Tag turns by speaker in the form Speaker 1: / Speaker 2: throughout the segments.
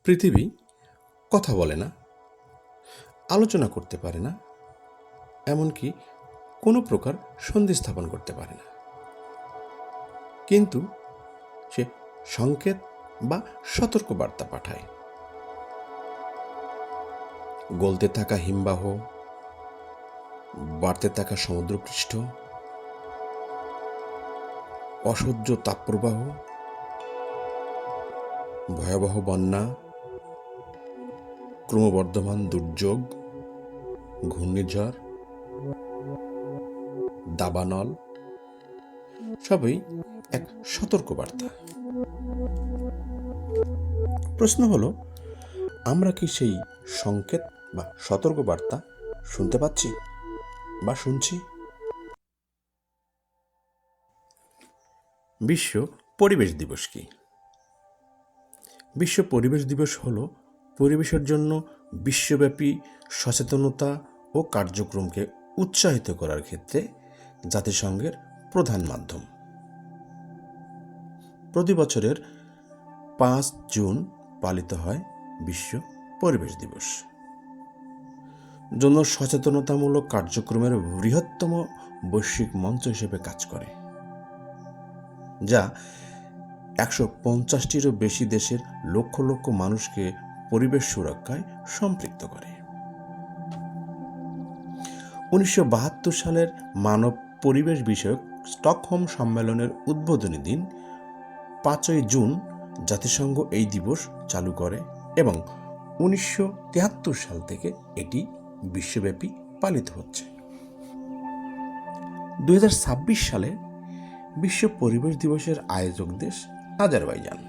Speaker 1: পৃথিবী কথা বলে না, আলোচনা করতে পারে না, এমনকি কোনো প্রকার সন্ধি স্থাপন করতে পারে না, কিন্তু সে সংকেত বা সতর্কবার্তা পাঠায়। গলতে থাকা হিমবাহ, বাড়তে থাকা সমুদ্রপৃষ্ঠ, অসহ্য তাপপ্রবাহ, ভয়াবহ বন্যা, ক্রমবর্ধমান দুর্যোগ, ঘূর্ণিঝড়, দাবানল সবই এক সতর্কবার্তা। প্রশ্ন হলো, আমরা কি সেই সংকেত বা সতর্কবার্তা শুনতে পাচ্ছি বা শুনছি? বিশ্ব পরিবেশ দিবস কি? বিশ্ব পরিবেশ দিবস হল পরিবেশের জন্য বিশ্বব্যাপী সচেতনতা ও কার্যক্রমকে উৎসাহিত করার ক্ষেত্রে জাতিসংঘের প্রধান মাধ্যম। প্রতি বছরের 5 জুন পালিত হয় বিশ্ব পরিবেশ দিবস। জন্য সচেতনতামূলক কার্যক্রমের বৃহত্তম বৈশ্বিক মঞ্চ হিসেবে কাজ করে, যা 150টিরও বেশি দেশের লক্ষ লক্ষ মানুষকে পরিবেশ সুরক্ষায় সম্পৃক্ত করে। 1972 সালের মানব পরিবেশ বিষয়ক স্টকহোম সম্মেলনের উদ্বোধনী দিন 5 জুন জাতিসংঘ এই দিবস চালু করে এবং 1973 সাল থেকে এটি বিশ্বব্যাপী পালিত হচ্ছে। 2026 সালে বিশ্ব পরিবেশ দিবসের আয়োজক দেশ আজারবাইজান।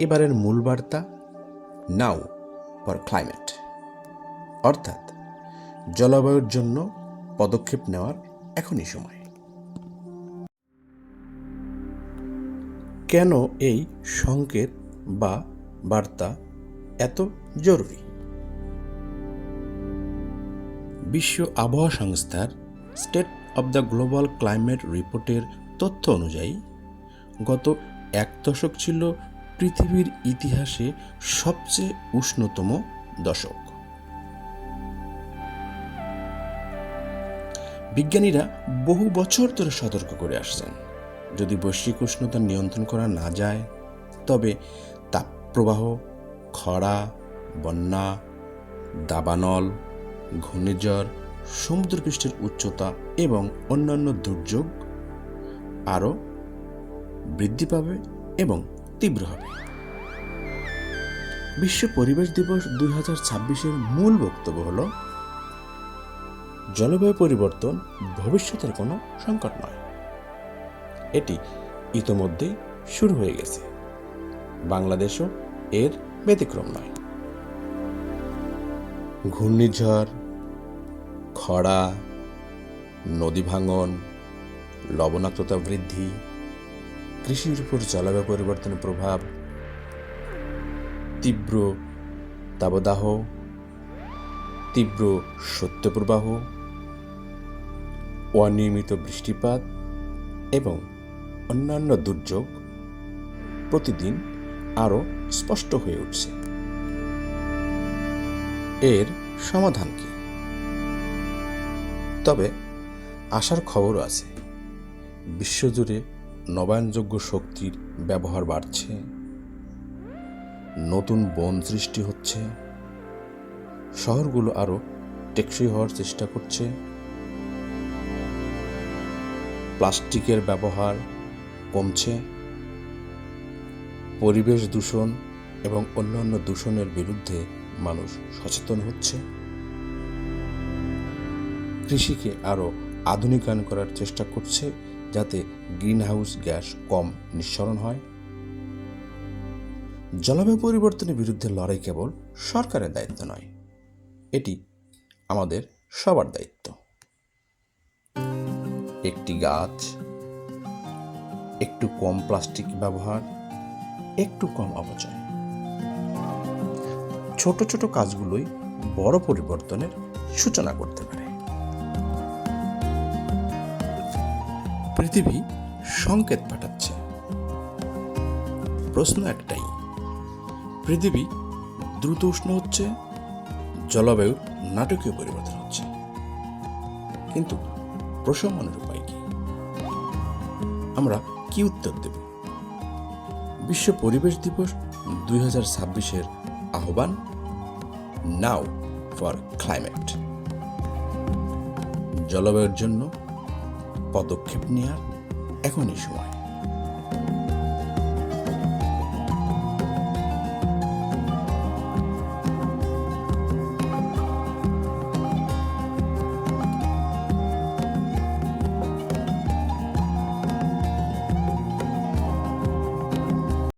Speaker 1: এবারের মূল বার্তা নাও ফর ক্লাইমেট, অর্থাৎ জলবায়ুর জন্য পদক্ষেপ নেওয়ার এখনই সময়। কেন এই সংকেত বা বার্তা এত জরুরি? বিশ্ব আবহাওয়া সংস্থার state of the global climate রিপোর্টের তথ্য অনুযায়ী গত 1 দশক ছিল পৃথিবীর ইতিহাসে সবচেয়ে উষ্ণতম দশক। বিজ্ঞানীরা বহু বছর ধরে সতর্ক করে আসছেন, যদি বৈশ্বিক উষ্ণতা নিয়ন্ত্রণ করা না যায় তবে তাপপ্রবাহ, খরা, বন্যা, দাবানল, ঘূর্ণিঝড়, সমুদ্রপৃষ্ঠের উচ্চতা এবং অন্যান্য দুর্যোগ আরও বৃদ্ধি পাবে এবং তীব্র হবে। বিশ্ব পরিবেশ দিবস 2026-এর মূল বক্তব্য হল, জলবায়ু পরিবর্তন ভবিষ্যতের কোনো সংকট নয়, এটি ইতোমধ্যেই শুরু হয়ে গেছে। বাংলাদেশও এর ব্যতিক্রম নয়। ঘূর্ণিঝড়, খরা, নদী ভাঙন, লবণাক্ততা বৃদ্ধি, কৃষির উপর জলবায়ু পরিবর্তনের প্রভাব, তীব্র দাবদাহ, তীব্র শৈত্যপ্রবাহ, অনিয়মিত বৃষ্টিপাত এবং অন্যান্য দুর্যোগ প্রতিদিন আরও স্পষ্ট হয়ে উঠছে। এর সমাধান কি? তবে আশার খবরও আছে। বিশ্বজুড়ে নবায়নযোগ্য শক্তির ব্যবহার বাড়ছে, নতুন বন সৃষ্টি হচ্ছে, শহরগুলো আরও টেকসই হওয়ার চেষ্টা করছে, প্লাস্টিকের ব্যবহার কমছে, পরিবেশ দূষণ এবং অন্যান্য দূষণের বিরুদ্ধে মানুষ সচেতন হচ্ছে, কৃষিকে আরও আধুনিকায়ন করার চেষ্টা করছে যাতে গ্রিনহাউস গ্যাস কম নিঃসরণ হয়। জলবায়ু পরিবর্তনের বিরুদ্ধে লড়াই কেবল সরকারের দায়িত্ব নয়, এটি আমাদের সবার দায়িত্ব। একটি গাছ, একটু কম প্লাস্টিক ব্যবহার, একটু কম অপচয়, ছোট ছোট কাজগুলোই বড় পরিবর্তনের সূচনা করতে পারে। পৃথিবী সংকেত পাঠাচ্ছে। প্রশ্ন একটাই, পৃথিবী দ্রুত উষ্ণ হচ্ছে, জলবায়ুর নাটকীয় পরিবর্তন হচ্ছে, কিন্তু প্রশমনের উপায় কি? আমরা কি উত্তর দেব? বিশ্ব পরিবেশ দিবস 2026-এর আহ্বান, নাও ফর ক্লাইমেট। জলবায়ুর জন্য পদক্ষেপ নেওয়ার এখনই সময়।